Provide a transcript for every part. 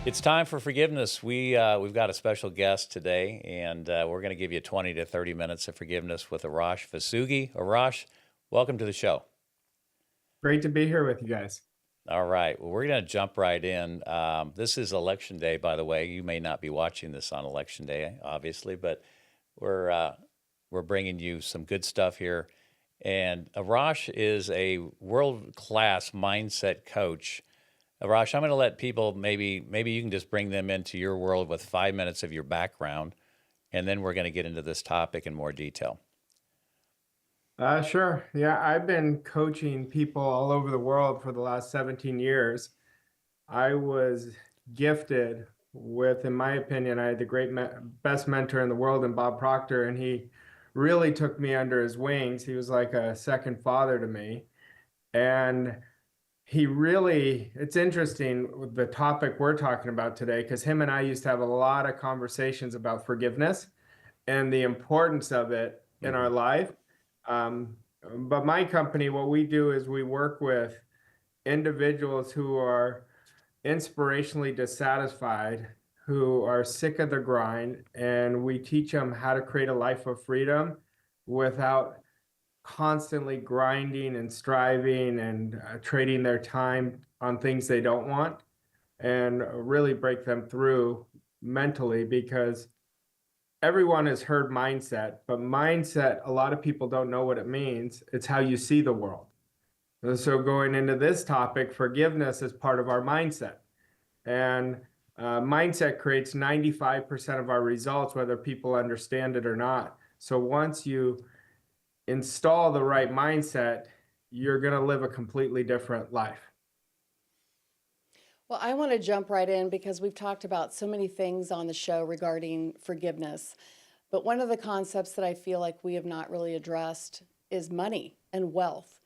It's time for forgiveness. We've got a special guest today, and we're going to give you 20 to 30 minutes of forgiveness with Arash Vossoughi. Arash, welcome to the show. Great to be here with you guys. All right. Well, we're going to jump right in. This is Election Day, by the way. You may not be watching this on Election Day, obviously, but we're bringing you some good stuff here. And Arash is a world-class mindset coach. Arash, I'm going to let people maybe you can just bring them into your world with 5 minutes of your background, and then we're going to get into this topic in more detail. Sure. Yeah, I've been coaching people all over the world for the last 17 years. I was gifted with, in my opinion, I had the best mentor in the world in Bob Proctor, and he really took me under his wings. He was like a second father to me. And it's interesting with the topic we're talking about today, because him and I used to have a lot of conversations about forgiveness and the importance of it in our life. Um, but my company, what we do is we work with individuals who are inspirationally dissatisfied, who are sick of the grind, and we teach them how to create a life of freedom without constantly grinding and striving and trading their time on things they don't want, and really break them through mentally, because everyone has heard mindset, but mindset, a lot of people don't know what it means. It's how you see the world. And so going into this topic, forgiveness is part of our mindset. And mindset creates 95% of our results, whether people understand it or not. So once you install the right mindset, you're going to live a completely different life. Well, I want to jump right in because we've talked about so many things on the show regarding forgiveness. But one of the concepts that I feel like we have not really addressed is money and wealth.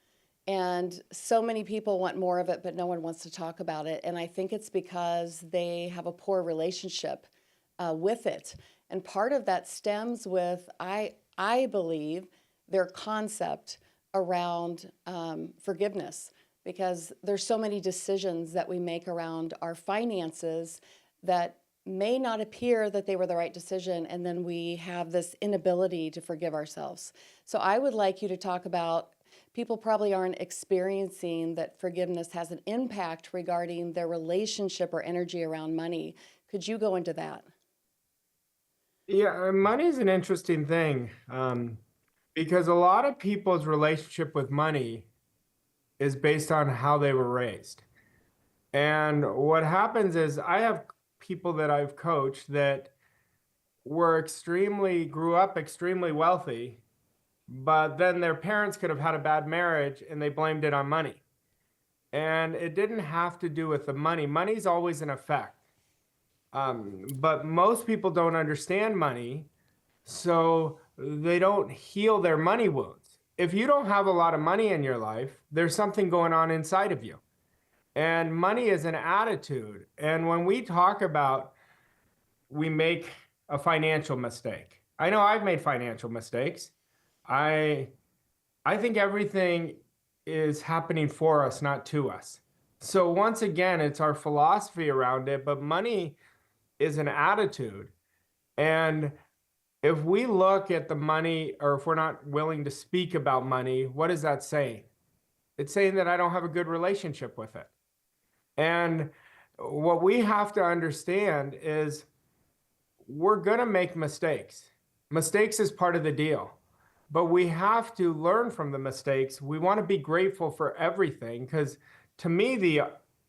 And so many people want more of it, but no one wants to talk about it. And I think it's because they have a poor relationship with it. And part of that stems with, I believe, their concept around forgiveness, because there's so many decisions that we make around our finances that may not appear that they were the right decision, and then we have this inability to forgive ourselves. So I would like you to talk about, people probably aren't experiencing that forgiveness has an impact regarding their relationship or energy around money. Could you go into that? Yeah, money is an interesting thing, because a lot of people's relationship with money is based on how they were raised. And what happens is I have people that I've coached that grew up extremely wealthy, but then their parents could have had a bad marriage and they blamed it on money. And it didn't have to do with the money. Money's always an effect. But most people don't understand money, so they don't heal their money wounds. If you don't have a lot of money in your life, there's something going on inside of you. And money is an attitude. And when we talk about we make a financial mistake, I know I've made financial mistakes. I think everything is happening for us, not to us. So once again, it's our philosophy around it, but money is an attitude. And if we look at the money, or if we're not willing to speak about money, what is that saying? It's saying that I don't have a good relationship with it. And what we have to understand is we're going to make mistakes. Mistakes is part of the deal, but we have to learn from the mistakes. We want to be grateful for everything, because to me,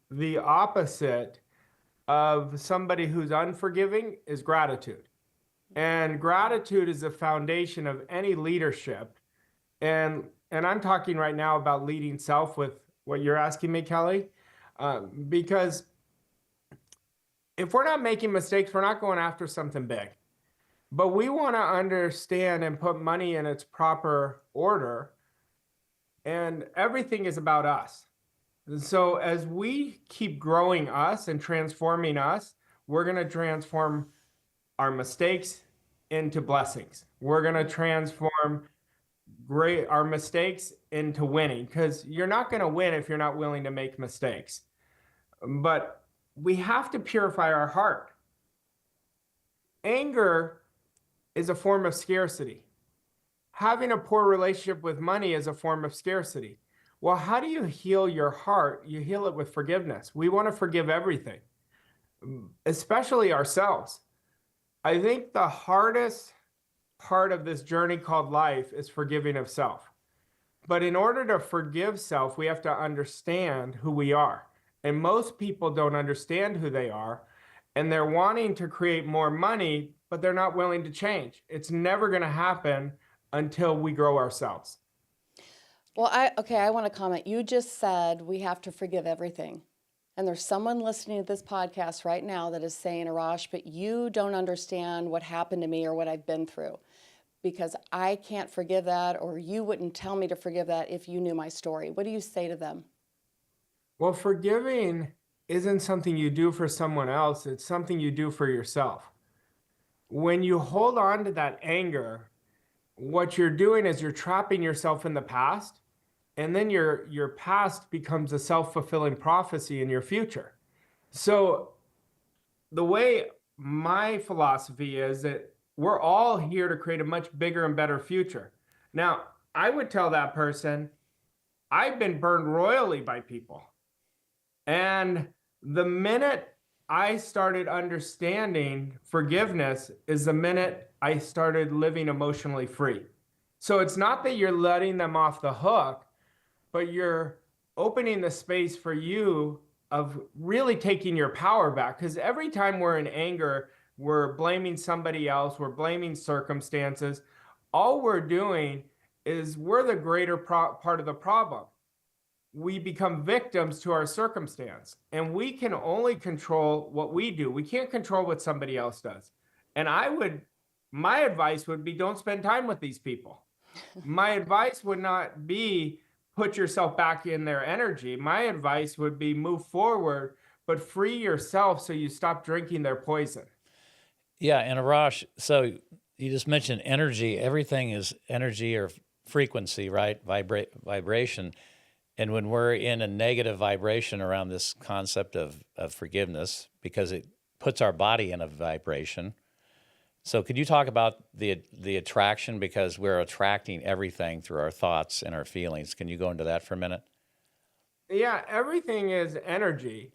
the opposite of somebody who's unforgiving is gratitude. And gratitude is the foundation of any leadership. And I'm talking right now about leading self with what you're asking me, Kelly, because if we're not making mistakes, we're not going after something big. But we want to understand and put money in its proper order. And everything is about us. And so as we keep growing us and transforming us, we're going to transform our mistakes into blessings. We're going to transform our mistakes into winning, because you're not going to win if you're not willing to make mistakes. But we have to purify our heart. Anger is a form of scarcity. Having a poor relationship with money is a form of scarcity. Well, how do you heal your heart? You heal it with forgiveness. We want to forgive everything, especially ourselves. I think the hardest part of this journey called life is forgiving of self. But in order to forgive self, we have to understand who we are. And most people don't understand who they are. And they're wanting to create more money, but they're not willing to change. It's never going to happen until we grow ourselves. Well, I want to comment. You just said we have to forgive everything. And there's someone listening to this podcast right now that is saying, Arash, but you don't understand what happened to me or what I've been through, because I can't forgive that, or you wouldn't tell me to forgive that if you knew my story. What do you say to them? Well, forgiving isn't something you do for someone else, it's something you do for yourself. When you hold on to that anger, what you're doing is you're trapping yourself in the past, and then your past becomes a self-fulfilling prophecy in your future. So the way my philosophy is that we're all here to create a much bigger and better future. Now, I would tell that person, I've been burned royally by people. And the minute I started understanding forgiveness is the minute I started living emotionally free. So it's not that you're letting them off the hook, but you're opening the space for you of really taking your power back. Because every time we're in anger, we're blaming somebody else, we're blaming circumstances. All we're doing is we're the greater part of the problem. We become victims to our circumstance, and we can only control what we do. We can't control what somebody else does. And my advice would be, don't spend time with these people. My advice would not be put yourself back in their energy. My advice would be move forward, but free yourself so you stop drinking their poison. Yeah, and Arash, so you just mentioned energy. Everything is energy or frequency, right? Vibration. And when we're in a negative vibration around this concept of forgiveness, because it puts our body in a vibration. So could you talk about the attraction, because we're attracting everything through our thoughts and our feelings. Can you go into that for a minute? Yeah, everything is energy,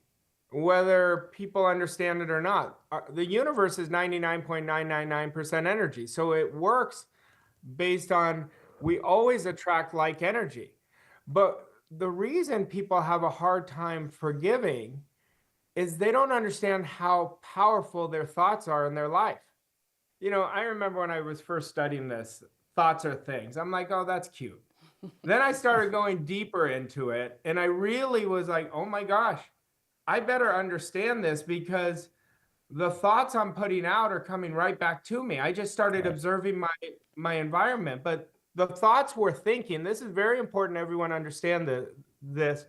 whether people understand it or not. The universe is 99.999% energy. So it works based on we always attract like energy. But the reason people have a hard time forgiving is they don't understand how powerful their thoughts are in their life. You know, I remember when I was first studying this, thoughts are things. I'm like, oh, that's cute. Then I started going deeper into it, and I really was like, oh my gosh, I better understand this, because the thoughts I'm putting out are coming right back to me. I just started observing my environment, but the thoughts we're thinking, this is very important everyone understand this.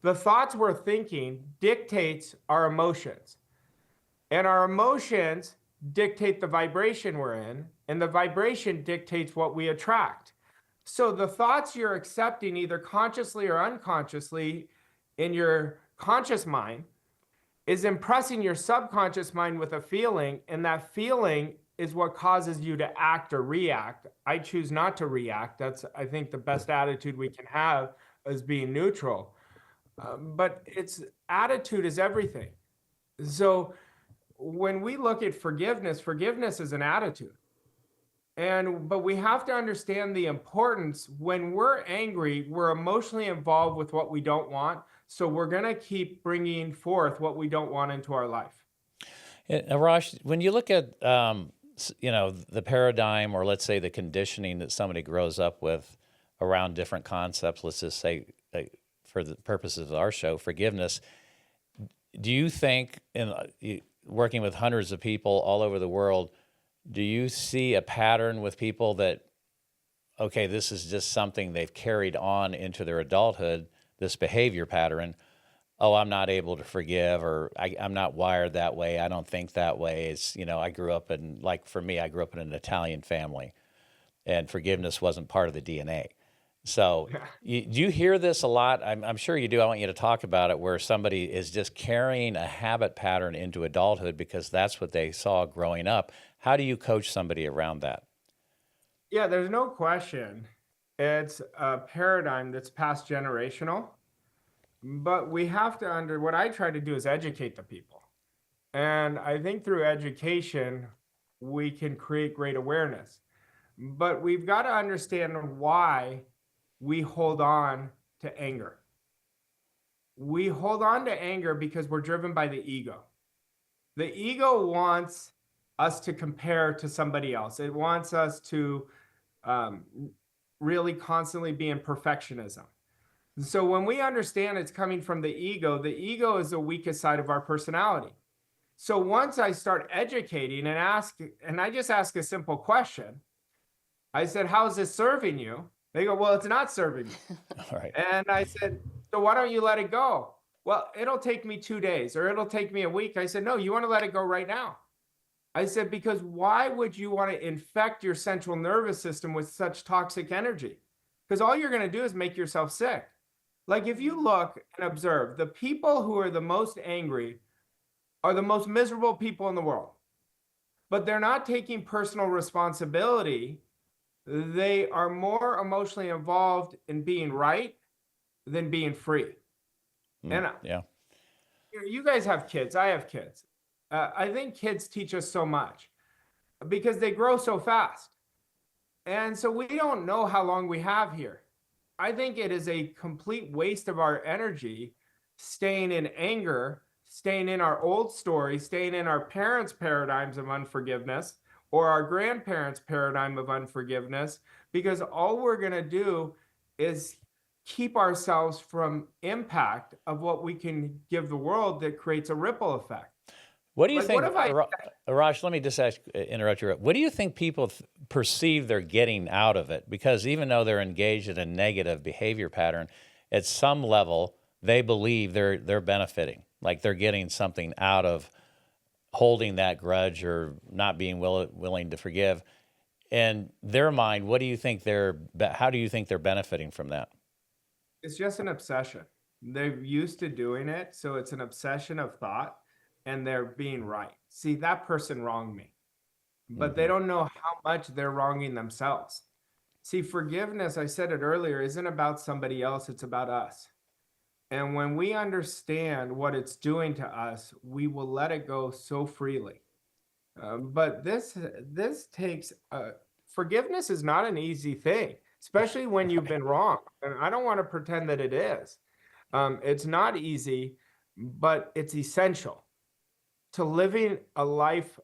The thoughts we're thinking dictates our emotions. And our emotions dictate the vibration we're in, and the vibration dictates what we attract. So the thoughts you're accepting, either consciously or unconsciously in your conscious mind, is impressing your subconscious mind with a feeling, and that feeling is what causes you to act or react. I choose not to react. That's, I think, the best attitude we can have, is being neutral. But attitude is everything. So when we look at forgiveness is an attitude. But we have to understand the importance. When we're angry, we're emotionally involved with what we don't want. So we're going to keep bringing forth what we don't want into our life. Arash, when you look at the paradigm, or let's say the conditioning that somebody grows up with around different concepts, let's just say, for the purposes of our show, forgiveness, do you think, working with hundreds of people all over the world, do you see a pattern with people that, okay, this is just something they've carried on into their adulthood, this behavior pattern? Oh, I'm not able to forgive, or I'm not wired that way. I don't think that way. It's, I grew up in, like for me, I grew up in an Italian family, and forgiveness wasn't part of the DNA. So Yeah. do you hear this a lot? I'm sure you do. I want you to talk about it, where somebody is just carrying a habit pattern into adulthood because that's what they saw growing up. How do you coach somebody around that? Yeah, there's no question. It's a paradigm that's past generational, but we have to what I try to do is educate the people. And I think through education, we can create great awareness. But we've got to understand why we hold on to anger. We hold on to anger because we're driven by the ego. The ego wants us to compare to somebody else. It wants us to um, really constantly be in perfectionism. So when we understand it's coming from the ego is the weakest side of our personality. So once I start educating and I just ask a simple question, I said, "How is this serving you?" They go, "Well, it's not serving me." All right. And I said, "So why don't you let it go?" "Well, it'll take me 2 days or it'll take me a week." I said, "No, you want to let it go right now." I said, "Because why would you want to infect your central nervous system with such toxic energy? Because all you're going to do is make yourself sick." Like if you look and observe, the people who are the most angry are the most miserable people in the world, but they're not taking personal responsibility. They are more emotionally involved in being right than being free. And Yeah. you guys have kids. I have kids. I think kids teach us so much because they grow so fast. And so we don't know how long we have here. I think it is a complete waste of our energy staying in anger, staying in our old story, staying in our parents' paradigms of unforgiveness or our grandparents' paradigm of unforgiveness, because all we're going to do is keep ourselves from impact of what we can give the world that creates a ripple effect. What do you Like, what think, if I, Arash? Let me just interrupt you. What do you think people perceive they're getting out of it? Because even though they're engaged in a negative behavior pattern, at some level they believe they're benefiting, like they're getting something out of holding that grudge or not being willing to forgive. In their mind, what do you think how do you think they're benefiting from that? it's just an obsession. They're used to doing it. So it's an obsession of thought and they're being right. See, that person wronged me, but they Hmm. don't know how much they're wronging themselves. See, forgiveness, I said it earlier, isn't about somebody else, it's about us. And when we understand what it's doing to us, we will let it go so freely. But this takes forgiveness is not an easy thing, especially when you've Right. been wrong. And I don't want to pretend that it is. It's not easy, but it's essential to living a life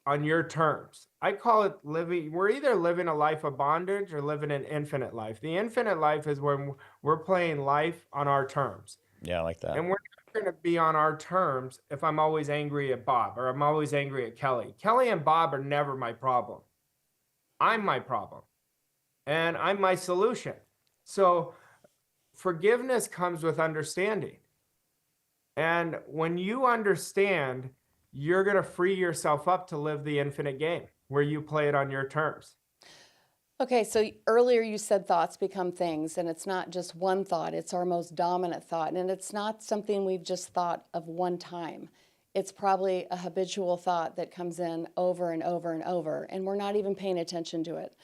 on your terms. I call it living, we're either living a life of bondage or living an infinite life. The infinite life is when we're playing life on our terms. Yeah, I like that. And we're not going to be on our terms if I'm always angry at Bob or I'm always angry at Kelly. Kelly and Bob are never my problem. I'm my problem and I'm my solution. So forgiveness comes with understanding. And when you understand, you're going to free yourself up to live the infinite game where you play it on your terms. Okay, so earlier you said thoughts become things, and it's not just one thought, it's our most dominant thought. And it's not something we've just thought of one time. It's probably a habitual thought that comes in over and over and over, and we're not even paying attention to it.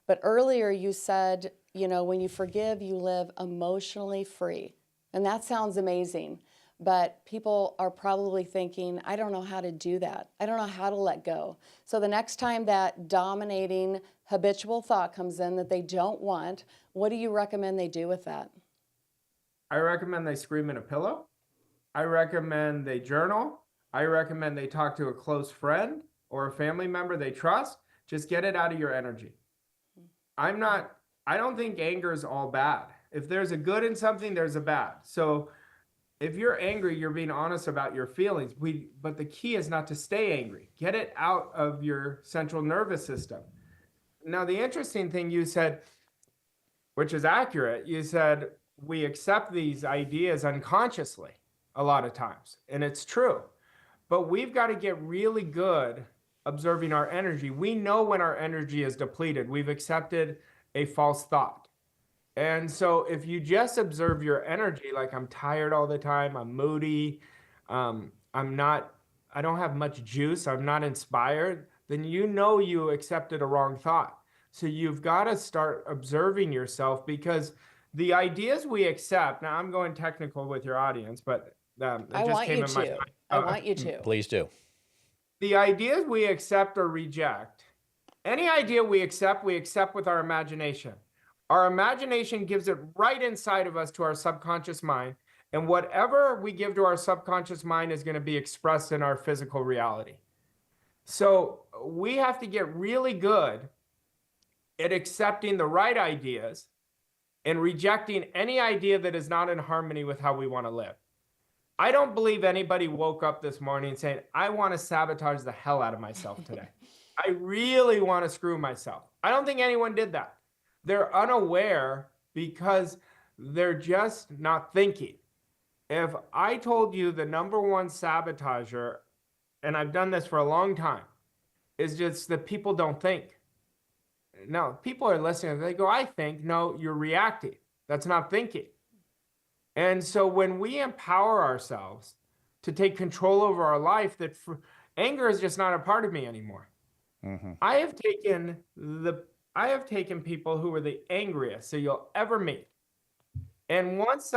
But earlier you said, when you forgive, you live emotionally free. And that sounds amazing. But people are probably thinking, I don't know how to do that. I don't know how to let go. So the next time that dominating habitual thought comes in that they don't want, what do you recommend they do with that? I recommend they scream in a pillow. I recommend they journal. I recommend they talk to a close friend or a family member they trust. Just get it out of your energy. I don't think anger is all bad. If there's a good in something, there's a bad. So if you're angry, you're being honest about your feelings. But the key is not to stay angry. Get it out of your central nervous system. Now, the interesting thing you said, which is accurate, you said we accept these ideas unconsciously a lot of times, and it's true. But we've got to get really good observing our energy. We know when our energy is depleted. We've accepted a false thought. And so if you just observe your energy, like I'm tired all the time, I'm moody, I'm not, I don't have much juice, I'm not inspired, then you know you accepted a wrong thought. So you've got to start observing yourself, because the ideas we accept, now I'm going technical with your audience, but it I just want you came in my to. I mind. want you to. Please do. The ideas we accept or reject, any idea we accept with our imagination. Our imagination gives it right inside of us to our subconscious mind. And whatever we give to our subconscious mind is going to be expressed in our physical reality. So we have to get really good at accepting the right ideas and rejecting any idea that is not in harmony with how we want to live. I don't believe anybody woke up this morning saying, I want to sabotage the hell out of myself today. I really want to screw myself. I don't think anyone did that. They're unaware because they're just not thinking. If I told you the number one sabotager, and I've done this for a long time, is just that people don't think. No, people are listening. They go, I think. No, you're reacting. That's not thinking. And so when we empower ourselves to take control over our life, anger is just not a part of me anymore. Mm-hmm. I have taken people who were the angriest that you'll ever meet. And once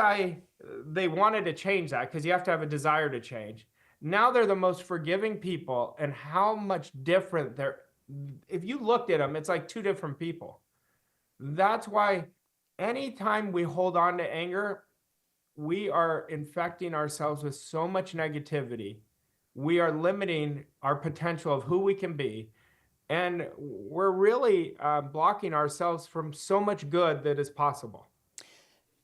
they wanted to change that, because you have to have a desire to change. Now they're the most forgiving people, and how much different if you looked at them, it's like two different people. That's why anytime we hold on to anger, we are infecting ourselves with so much negativity. We are limiting our potential of who we can be. And we're really blocking ourselves from so much good that is possible.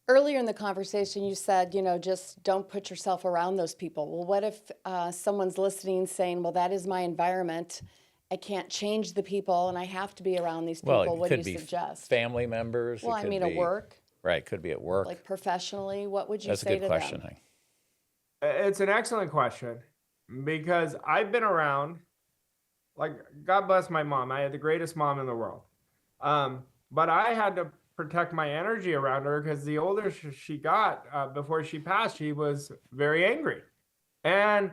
Earlier in the conversation, you said, just don't put yourself around those people. Well, what if someone's listening saying, well, that is my environment. I can't change the people and I have to be around these people. Well, it What do could you be suggest? family members. Well, it I could mean, be, at work, right? Could be at work. like professionally, what would you That's a say good to question. them? It's an excellent question, because I've been around, like, God bless my mom. I had the greatest mom in the world. But I had to protect my energy around her, because the older she got, before she passed, she was very angry. And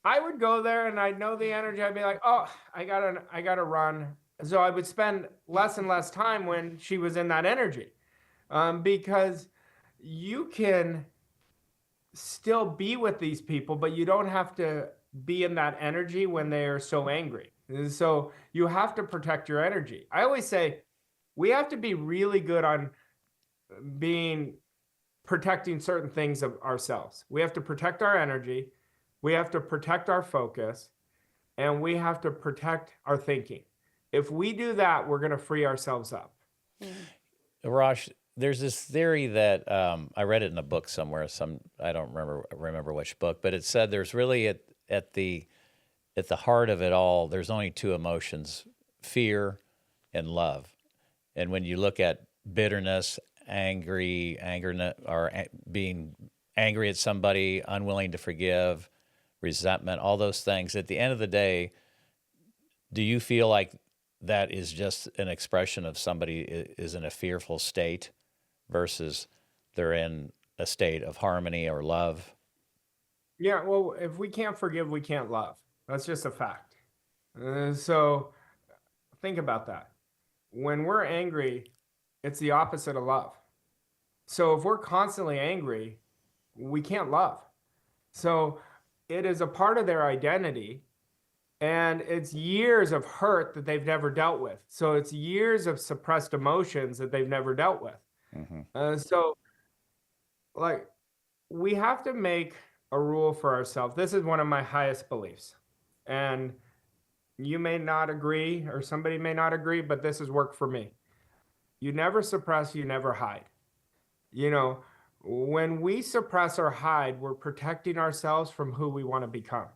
I would go there and I'd know the energy. I'd be like, oh, I gotta run. So I would spend less and less time when she was in that energy, because you can still be with these people, but you don't have to be in that energy when they are so angry. And so you have to protect your energy. I always say we have to be really good on being protecting certain things of ourselves. We have to protect our energy, we have to protect our focus, and we have to protect our thinking. If we do that, we're going to free ourselves up. Arash, there's this theory that I read it in a book somewhere. I don't remember which book, but it said there's really at the heart of it all, there's only two emotions: fear and love. And when you look at bitterness, being angry at somebody, unwilling to forgive, resentment, all those things, at the end of the day, do you feel like that is just an expression of somebody is in a fearful state versus they're in a state of harmony or love? Yeah, well, if we can't forgive, we can't love. That's just a fact. So think about that. When we're angry, it's the opposite of love. So if we're constantly angry, we can't love. So it is a part of their identity, and it's years of hurt that they've never dealt with. So it's years of suppressed emotions that they've never dealt with. So, like, we have to make a rule for ourselves. This is one of my highest beliefs. And you may not agree, or somebody may not agree, but this has worked for me. You never suppress, you never hide. When we suppress or hide, we're protecting ourselves from who we want to become.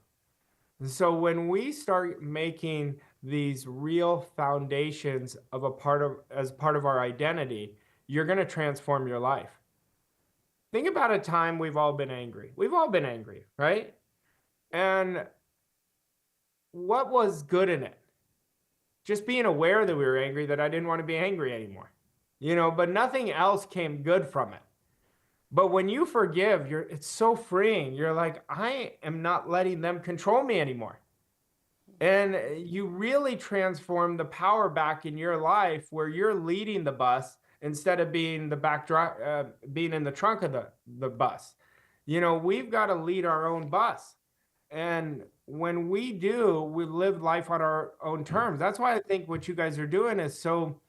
So when we start making these real foundations as part of our identity, you're going to transform your life. Think about a time we've all been angry. We've all been angry, right? And what was good in it? Just being aware that we were angry, that I didn't want to be angry anymore. but nothing else came good from it. But when you forgive, it's so freeing. You're like, I am not letting them control me anymore. And you really transform the power back in your life where you're leading the bus instead of being being in the trunk of the bus. We've got to lead our own bus. And when we do, we live life on our own terms. That's why I think what you guys are doing is so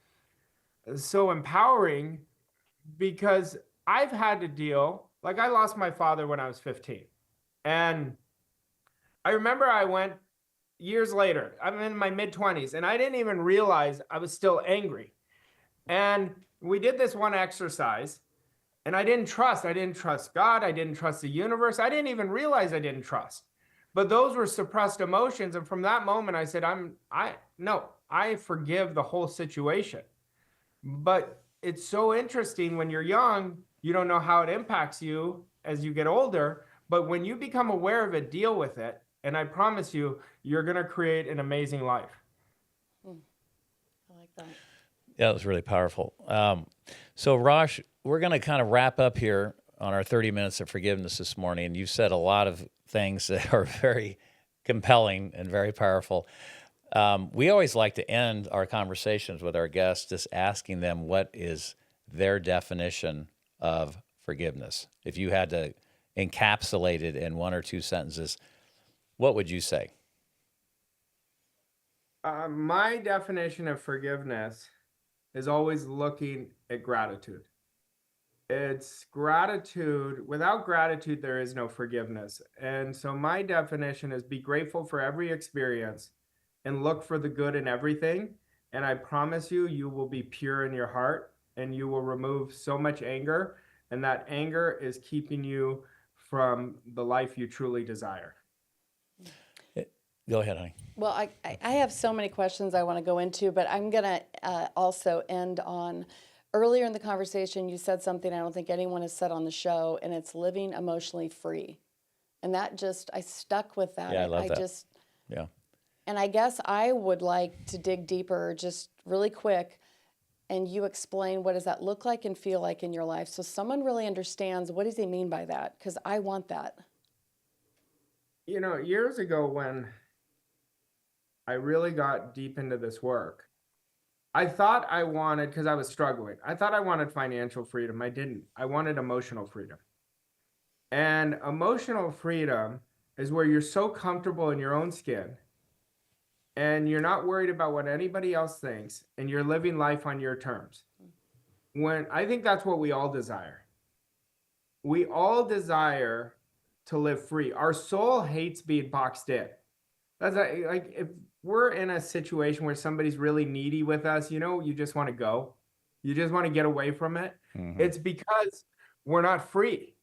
empowering, because I've had to deal, like I lost my father when I was 15. And I remember I went years later, I'm in my mid 20s, and I didn't even realize I was still angry. And we did this one exercise, and I didn't trust. I didn't trust God. I didn't trust the universe. I didn't even realize I didn't trust. But those were suppressed emotions. And from that moment, I said, I forgive the whole situation. But it's so interesting when you're young, you don't know how it impacts you as you get older. But when you become aware of it, deal with it. And I promise you, you're going to create an amazing life. I like that. Yeah, it was really powerful. So, Arash, we're going to kind of wrap up here on our 30 minutes of forgiveness this morning. And you've said a lot of things that are very compelling and very powerful. We always like to end our conversations with our guests just asking them what is their definition of forgiveness. If you had to encapsulate it in one or two sentences, what would you say? My definition of forgiveness is always looking at gratitude. It's gratitude. Without gratitude, there is no forgiveness. And so my definition is be grateful for every experience and look for the good in everything. And I promise you, you will be pure in your heart and you will remove so much anger. And that anger is keeping you from the life you truly desire. Go ahead, honey. Well, I have so many questions I want to go into, but I'm going to also end on earlier in the conversation, you said something I don't think anyone has said on the show, and it's living emotionally free. And that just, I stuck with that. Yeah, I love that. Yeah. And I guess I would like to dig deeper, just really quick, and you explain what does that look like and feel like in your life so someone really understands what does he mean by that, because I want that. Years ago when I really got deep into this work, I thought I wanted, because I was struggling, I thought I wanted financial freedom. I didn't. I wanted emotional freedom. And emotional freedom is where you're so comfortable in your own skin and you're not worried about what anybody else thinks and you're living life on your terms. When I think that's what we all desire. We all desire to live free. Our soul hates being boxed in. That's like if we're in a situation where somebody's really needy with us, you just want to go. You just want to get away from it. Mm-hmm. It's because we're not free.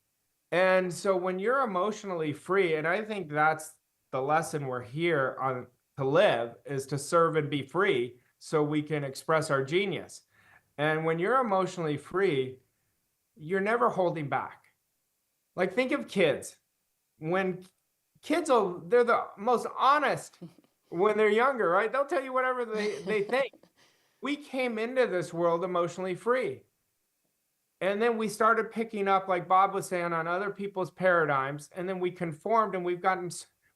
And so when you're emotionally free, and I think that's the lesson we're here on to live, is to serve and be free so we can express our genius. And when you're emotionally free, you're never holding back. Like think of kids. When kids, they're the most honest when they're younger, right? They'll tell you whatever they think. We came into this world emotionally free. And then we started picking up, like Bob was saying, on other people's paradigms. And then we conformed and we've gotten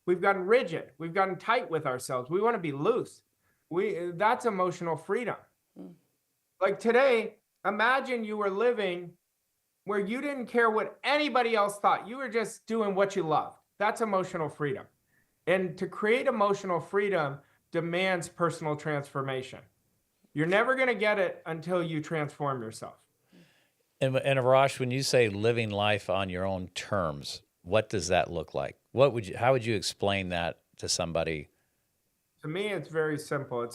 rigid. We've gotten tight with ourselves. We want to be loose. That's emotional freedom. Like today, imagine you were living where you didn't care what anybody else thought. You were just doing what you loved. That's emotional freedom. And to create emotional freedom demands personal transformation. You're never going to get it until you transform yourself. And Arash, when you say living life on your own terms, what does that look like? How would you explain that to somebody? To me, it's very simple.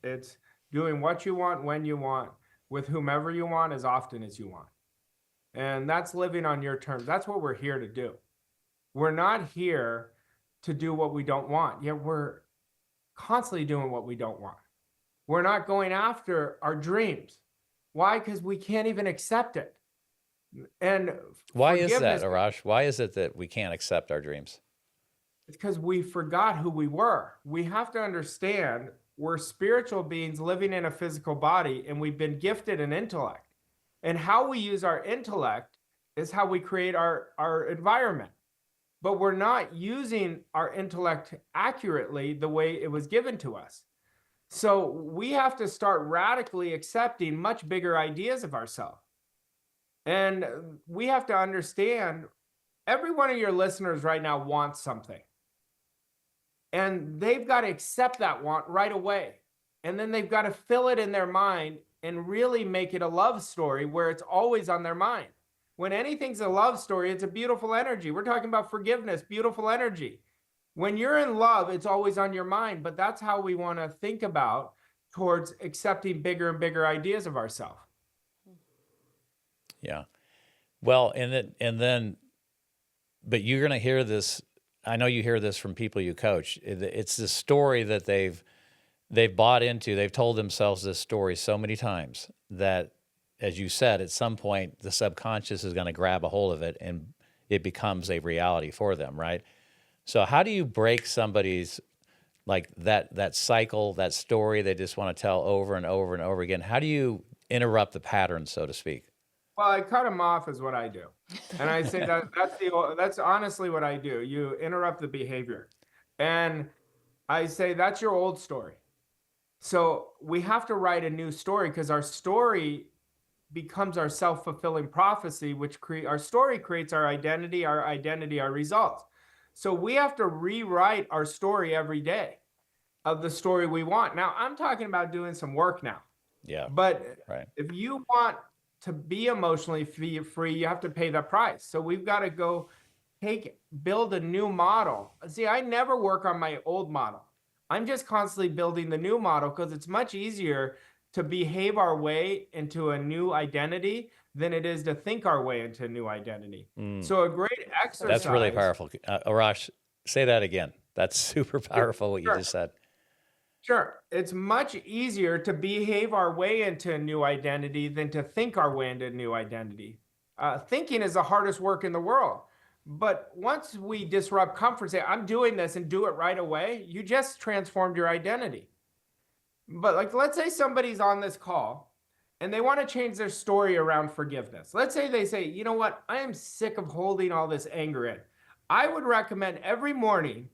It's doing what you want, when you want, with whomever you want, as often as you want. And that's living on your terms. That's what we're here to do. We're not here to do what we don't want, yet we're constantly doing what we don't want. We're not going after our dreams. Why? Because we can't even accept it. And why is that, Arash? Why is it that we can't accept our dreams? It's because we forgot who we were. We have to understand we're spiritual beings living in a physical body, and we've been gifted an intellect. And how we use our intellect is how we create our environment. But we're not using our intellect accurately the way it was given to us. So we have to start radically accepting much bigger ideas of ourselves. And we have to understand every one of your listeners right now wants something. And they've got to accept that want right away. And then they've got to fill it in their mind and really make it a love story where it's always on their mind. When anything's a love story, it's a beautiful energy. We're talking about forgiveness, beautiful energy. When you're in love, it's always on your mind, but that's how we want to think about towards accepting bigger and bigger ideas of ourselves. Yeah. Well, but you're going to hear this. I know you hear this from people you coach. It's the story that they've bought into. They've told themselves this story so many times that, as you said, at some point the subconscious is going to grab a hold of it and it becomes a reality for them, right? So how do you break somebody's like that cycle, that story they just want to tell over and over and over again? How do you interrupt the pattern, so to speak? Well, I cut them off is what I do. And I say that's honestly what I do. You interrupt the behavior. And I say that's your old story. So we have to write a new story because our story becomes our self-fulfilling prophecy, which our story creates our identity, our results. So we have to rewrite our story every day of the story we want. Now, I'm talking about doing some work now. Yeah. But right. If you want to be emotionally free, you have to pay that price. So we've got to go build a new model. See, I never work on my old model. I'm just constantly building the new model because it's much easier to behave our way into a new identity than it is to think our way into a new identity. So a great exercise. That's really powerful. Arash, say that again. That's super powerful what you just said. Sure. It's much easier to behave our way into a new identity than to think our way into a new identity. Thinking is the hardest work in the world. But once we disrupt comfort, say, I'm doing this and do it right away, you just transformed your identity. But like, let's say somebody's on this call and they want to change their story around forgiveness. Let's say they say, you know what? I am sick of holding all this anger in. I would recommend every morning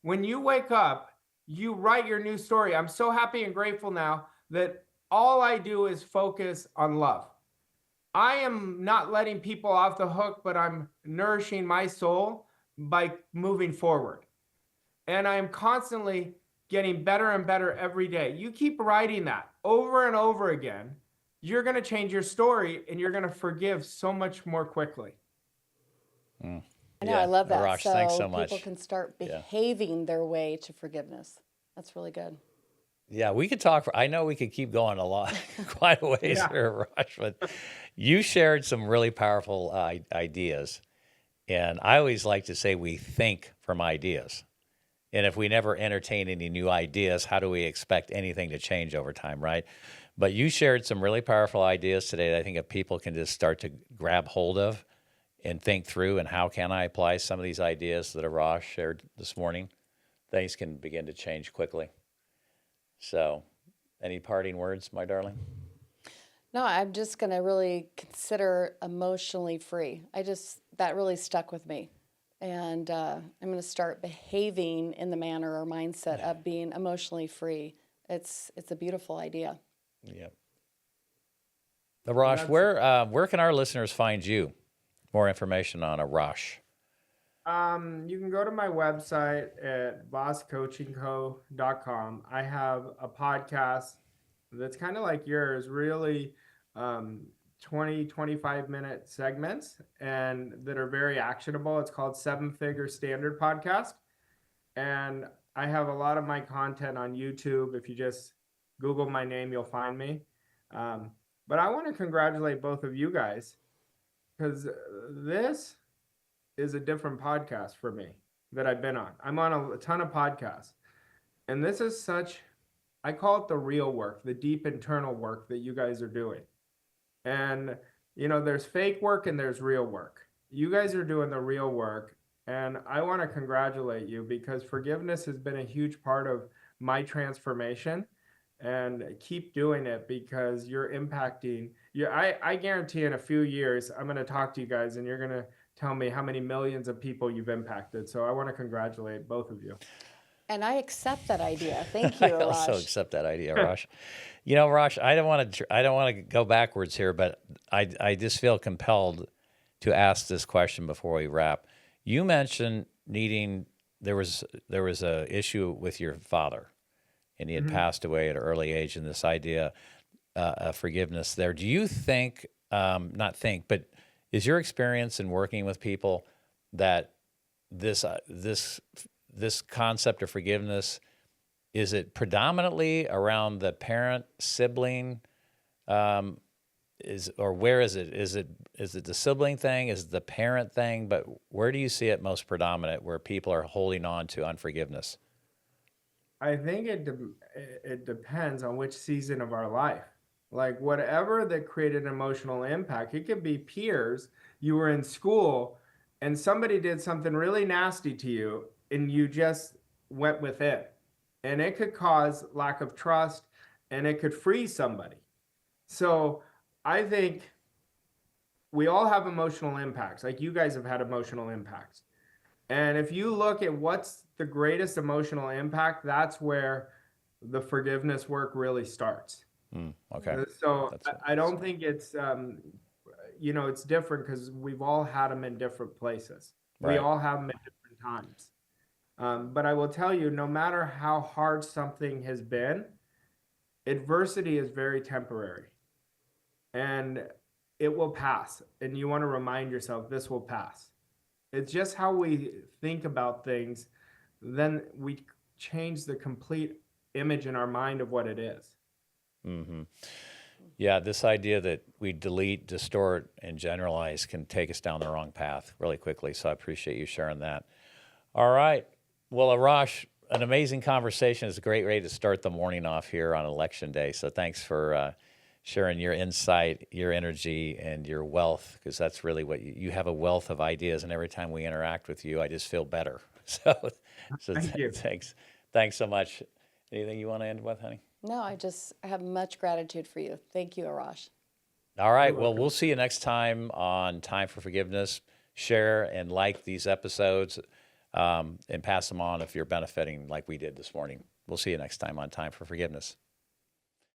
when you wake up, you write your new story. I'm so happy and grateful now that all I do is focus on love. I am not letting people off the hook, but I'm nourishing my soul by moving forward. And I'm constantly getting better and better every day. You keep writing that over and over again, you're going to change your story and you're going to forgive so much more quickly. I know, I love that. Arash, thanks so much. People can start behaving their way to forgiveness. That's really good. Yeah, we could talk I know we could keep going a lot, quite a ways here, Arash, but you shared some really powerful ideas. And I always like to say we think from ideas. And if we never entertain any new ideas, how do we expect anything to change over time, right? But you shared some really powerful ideas today that I think that people can just start to grab hold of and think through, and how can I apply some of these ideas that Arash shared this morning? Things can begin to change quickly. So, any parting words, my darling? No, I'm just going to really consider emotionally free. That really stuck with me. And I'm going to start behaving in the manner or mindset of being emotionally free. It's a beautiful idea. Yep. Arash, where can our listeners find you? More information on Arash. You can go to my website at bosscoachingco.com. I have a podcast that's kind of like yours, really 20, 25-minute segments and that are very actionable. It's called 7-Figure Standard Podcast. And I have a lot of my content on YouTube. If you just Google my name, you'll find me. But I want to congratulate both of you guys because this is a different podcast for me that I've been on. I'm on a ton of podcasts. And this is I call it the real work, the deep internal work that you guys are doing. And, there's fake work and there's real work. You guys are doing the real work. And I want to congratulate you because forgiveness has been a huge part of my transformation, and keep doing it because you're impacting you. I guarantee in a few years, I'm going to talk to you guys and you're going to tell me how many millions of people you've impacted. So I want to congratulate both of you. And I accept that idea. Thank I you, also Arash. accept that idea, Rosh. You know, Rosh, I don't want to go backwards here, but I just feel compelled to ask this question before we wrap. You mentioned needing there was a issue with your father, and he had passed away at an early age, and this idea of forgiveness there. Do you think, not think, but is your experience in working with people that this concept of forgiveness, is it predominantly around the parent sibling, or where is it? Is it the sibling thing? Is it the parent thing? But where do you see it most predominant, where people are holding on to unforgiveness? I think it depends on which season of our life. Like whatever that created an emotional impact, it could be peers. You were in school and somebody did something really nasty to you and you just went with it. And it could cause lack of trust and it could freeze somebody. So I think we all have emotional impacts. Like you guys have had emotional impacts. And if you look at what's the greatest emotional impact, that's where the forgiveness work really starts. Okay. So That's what I don't think it's, it's different because we've all had them in different places. We Right. all have them at different times. But I will tell you, no matter how hard something has been, adversity is very temporary and it will pass. And you want to remind yourself this will pass. It's just how we think about things. Then we change the complete image in our mind of what it is. Mm-hmm. Yeah, this idea that we delete, distort, and generalize can take us down the wrong path really quickly. So I appreciate you sharing that. All right. Well, Arash, an amazing conversation. It's a great way to start the morning off here on Election Day. So thanks for sharing your insight, your energy, and your wealth, because that's really what you have, a wealth of ideas. And every time we interact with you, I just feel better. So Thank you. thanks so much. Anything you want to end with, honey? No, I have much gratitude for you. Thank you, Arash. All right. You're Well, welcome. we'll see you next time on Time for Forgiveness. Share and like these episodes, and pass them on if you're benefiting like we did this morning. We'll see you next time on Time for Forgiveness.